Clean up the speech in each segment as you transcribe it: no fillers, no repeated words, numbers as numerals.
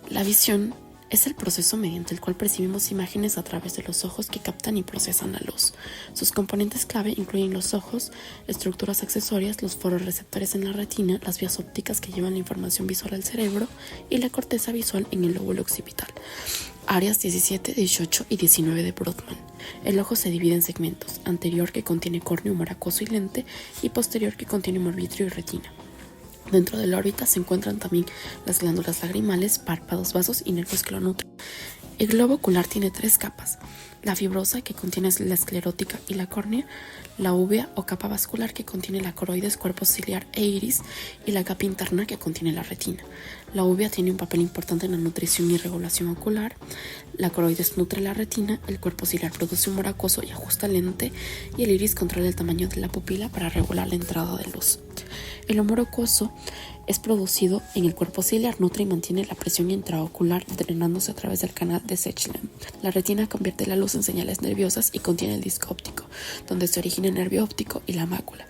La visión es el proceso mediante el cual percibimos imágenes a través de los ojos que captan y procesan la luz. Sus componentes clave incluyen los ojos, estructuras accesorias, los fotorreceptores en la retina, las vías ópticas que llevan la información visual al cerebro y la corteza visual en el lóbulo occipital. Áreas 17, 18 y 19 de Brodmann. El ojo se divide en segmentos: anterior, que contiene córnea, humor acuoso y lente, y posterior, que contiene humor vítreo y retina. Dentro de la órbita se encuentran también las glándulas lagrimales, párpados, vasos y nervios que lo nutren. El globo ocular tiene 3 capas: la fibrosa, que contiene la esclerótica y la córnea; la úvea o capa vascular, que contiene la coroides, cuerpo ciliar e iris; y la capa interna, que contiene la retina. La úvea tiene un papel importante en la nutrición y regulación ocular; la coroides nutre la retina; el cuerpo ciliar produce humor acuoso y ajusta el lente; y el iris controla el tamaño de la pupila para regular la entrada de luz. El humor acuoso es producido en el cuerpo ciliar, nutre y mantiene la presión intraocular, drenándose a través del canal de Sechlen. La retina convierte la luz en señales nerviosas y contiene el disco óptico, donde se origina el nervio óptico y la mácula,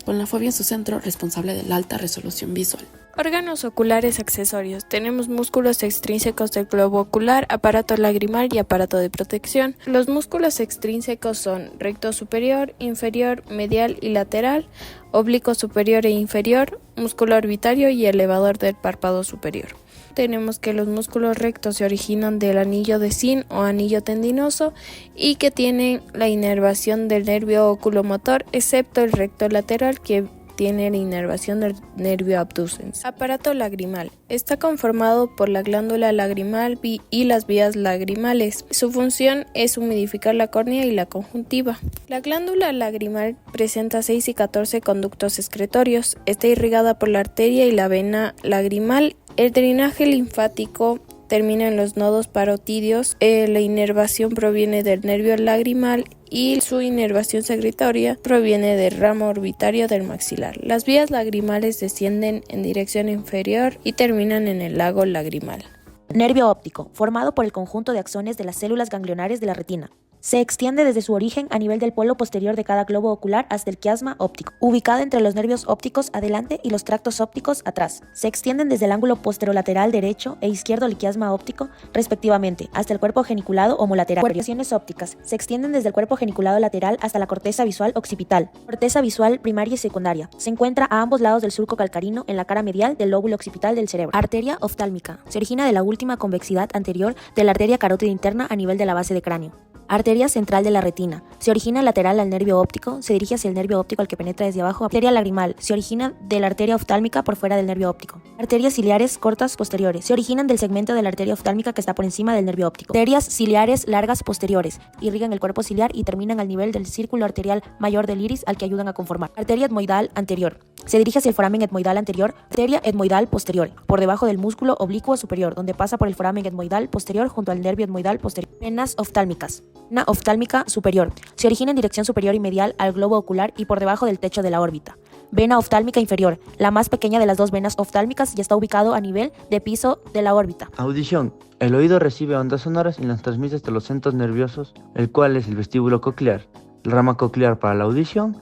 con la fobia en su centro, responsable de la alta resolución visual. Órganos oculares accesorios. Tenemos músculos extrínsecos del globo ocular, aparato lagrimal y aparato de protección. Los músculos extrínsecos son recto superior, inferior, medial y lateral, oblicuo superior e inferior, músculo orbitario y elevador del párpado superior. Tenemos que los músculos rectos se originan del anillo de Sinn o anillo tendinoso y que tienen la inervación del nervio oculomotor, excepto el recto lateral, que tiene la inervación del nervio abducens. Aparato lagrimal. Está conformado por la glándula lagrimal y las vías lagrimales. Su función es humidificar la córnea y la conjuntiva. La glándula lagrimal presenta 6 y 14 conductos excretorios. Está irrigada por la arteria y la vena lagrimal. El drenaje linfático termina en los nodos parotídeos. La inervación proviene del nervio lagrimal y su inervación secretoria proviene del ramo orbitario del maxilar. Las vías lagrimales descienden en dirección inferior y terminan en el lago lagrimal. Nervio óptico, formado por el conjunto de axones de las células ganglionares de la retina. Se extiende desde su origen a nivel del polo posterior de cada globo ocular hasta el quiasma óptico, ubicado entre los nervios ópticos adelante y los tractos ópticos atrás. Se extienden desde el ángulo posterolateral derecho e izquierdo del quiasma óptico, respectivamente, hasta el cuerpo geniculado homolateral. Variaciones ópticas. Se extienden desde el cuerpo geniculado lateral hasta la corteza visual occipital. Corteza visual primaria y secundaria. Se encuentra a ambos lados del surco calcarino en la cara medial del lóbulo occipital del cerebro. Arteria oftálmica. Se origina de la última convexidad anterior de la arteria carótida interna a nivel de la base de cráneo. Arteria central de la retina. Se origina lateral al nervio óptico, se dirige hacia el nervio óptico al que penetra desde abajo. Arteria lagrimal. Se origina de la arteria oftálmica por fuera del nervio óptico. Arterias ciliares cortas posteriores. Se originan del segmento de la arteria oftálmica que está por encima del nervio óptico. Arterias ciliares largas posteriores. Irrigan el cuerpo ciliar y terminan al nivel del círculo arterial mayor del iris al que ayudan a conformar. Arteria etmoidal anterior. Se dirige hacia el foramen etmoidal anterior. Arteria etmoidal posterior. Por debajo del músculo oblicuo superior, donde pasa por el foramen etmoidal posterior junto al nervio etmoidal posterior. Venas oftálmicas. Vena oftálmica superior. Se origina en dirección superior y medial al globo ocular y por debajo del techo de la órbita. Vena oftálmica inferior. La más pequeña de las dos venas oftálmicas y está ubicado a nivel de piso de la órbita. Audición. El oído recibe ondas sonoras y las transmite hasta los centros nerviosos, el cual es el vestíbulo coclear, la rama coclear para la audición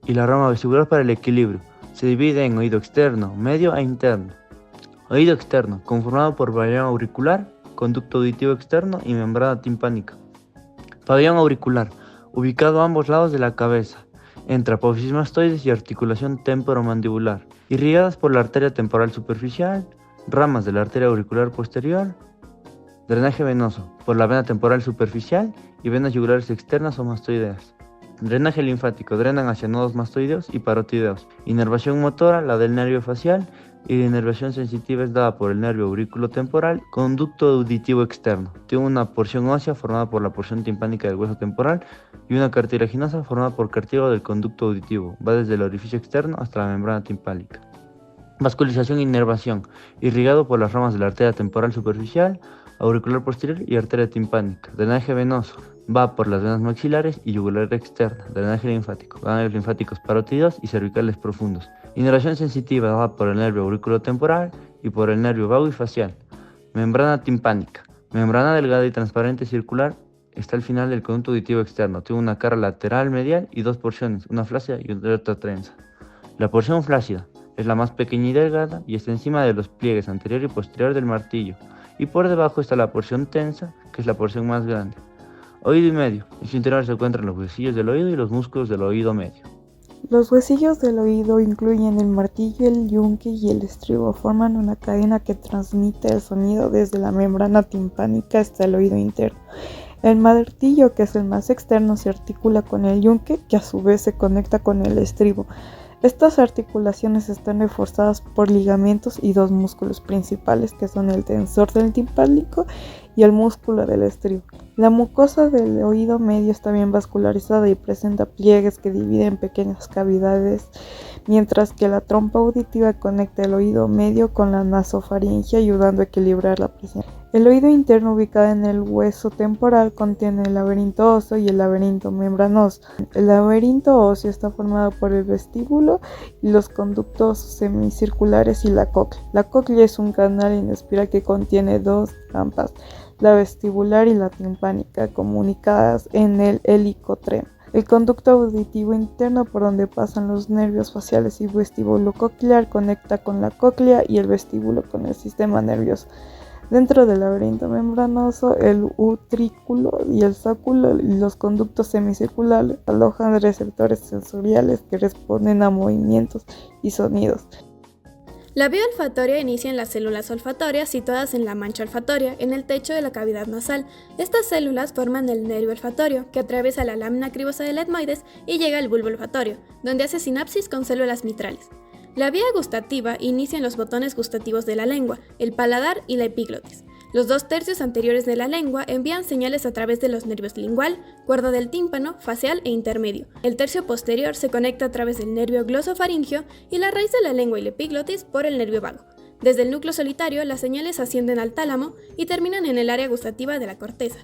y la rama vestibular para el equilibrio. Se divide en oído externo, medio e interno. Oído externo, conformado por pabellón auricular, conducto auditivo externo y membrana timpánica. Pabellón auricular, ubicado a ambos lados de la cabeza, entre apófisis mastoides y articulación temporomandibular, irrigadas por la arteria temporal superficial, ramas de la arteria auricular posterior. Drenaje venoso, por la vena temporal superficial y venas yugulares externas o mastoideas. Drenaje linfático, drenan hacia nodos mastoideos y parotideos. Inervación motora, la del nervio facial, y la inervación sensitiva es dada por el nervio auriculotemporal, conducto auditivo externo. Tiene una porción ósea formada por la porción timpánica del hueso temporal y una cartilaginosa formada por cartílago del conducto auditivo. Va desde el orificio externo hasta la membrana timpánica. Vascularización e inervación, irrigado por las ramas de la arteria temporal superficial, auricular posterior y arteria timpánica. Drenaje venoso, va por las venas maxilares y yugular externa. Drenaje linfático, ganglios linfáticos parotídeos y cervicales profundos. Inervación sensitiva, va por el nervio auriculotemporal y por el nervio vago y facial. Membrana timpánica, membrana delgada y transparente circular, está al final del conducto auditivo externo. Tiene una cara lateral medial y dos porciones, una flácida y otra trenza. La porción flácida es la más pequeña y delgada y está encima de los pliegues anterior y posterior del martillo y por debajo está la porción tensa, que es la porción más grande. Oído y medio. En su interior se encuentran los huesillos del oído y los músculos del oído medio. Los huesillos del oído incluyen el martillo, el yunque y el estribo. Forman una cadena que transmite el sonido desde la membrana timpánica hasta el oído interno. El martillo, que es el más externo, se articula con el yunque, que a su vez se conecta con el estribo. Estas articulaciones están reforzadas por ligamentos y dos músculos principales, que son el tensor del timpánico y el músculo del estribo. La mucosa del oído medio está bien vascularizada y presenta pliegues que dividen pequeñas cavidades, mientras que la trompa auditiva conecta el oído medio con la nasofaringe, ayudando a equilibrar la presión. El oído interno, ubicado en el hueso temporal, contiene el laberinto óseo y el laberinto membranoso. El laberinto óseo está formado por el vestíbulo y los conductos semicirculares y la cóclea. La cóclea es un canal en espiral que contiene dos rampas, la vestibular y la timpánica, comunicadas en el helicotrema. El conducto auditivo interno, por donde pasan los nervios faciales y vestíbulo coclear, conecta con la cóclea y el vestíbulo con el sistema nervioso. Dentro del laberinto membranoso, el utrículo y el sáculo y los conductos semicirculares alojan receptores sensoriales que responden a movimientos y sonidos. La vía olfatoria inicia en las células olfatorias situadas en la mancha olfatoria, en el techo de la cavidad nasal. Estas células forman el nervio olfatorio, que atraviesa la lámina cribosa del etmoides y llega al bulbo olfatorio, donde hace sinapsis con células mitrales. La vía gustativa inicia en los botones gustativos de la lengua, el paladar y la epiglotis. Los 2/3 anteriores de la lengua envían señales a través de los nervios lingual, cuerda del tímpano, facial e intermedio. El tercio posterior se conecta a través del nervio glosofaringeo y la raíz de la lengua y la epiglotis por el nervio vago. Desde el núcleo solitario, las señales ascienden al tálamo y terminan en el área gustativa de la corteza.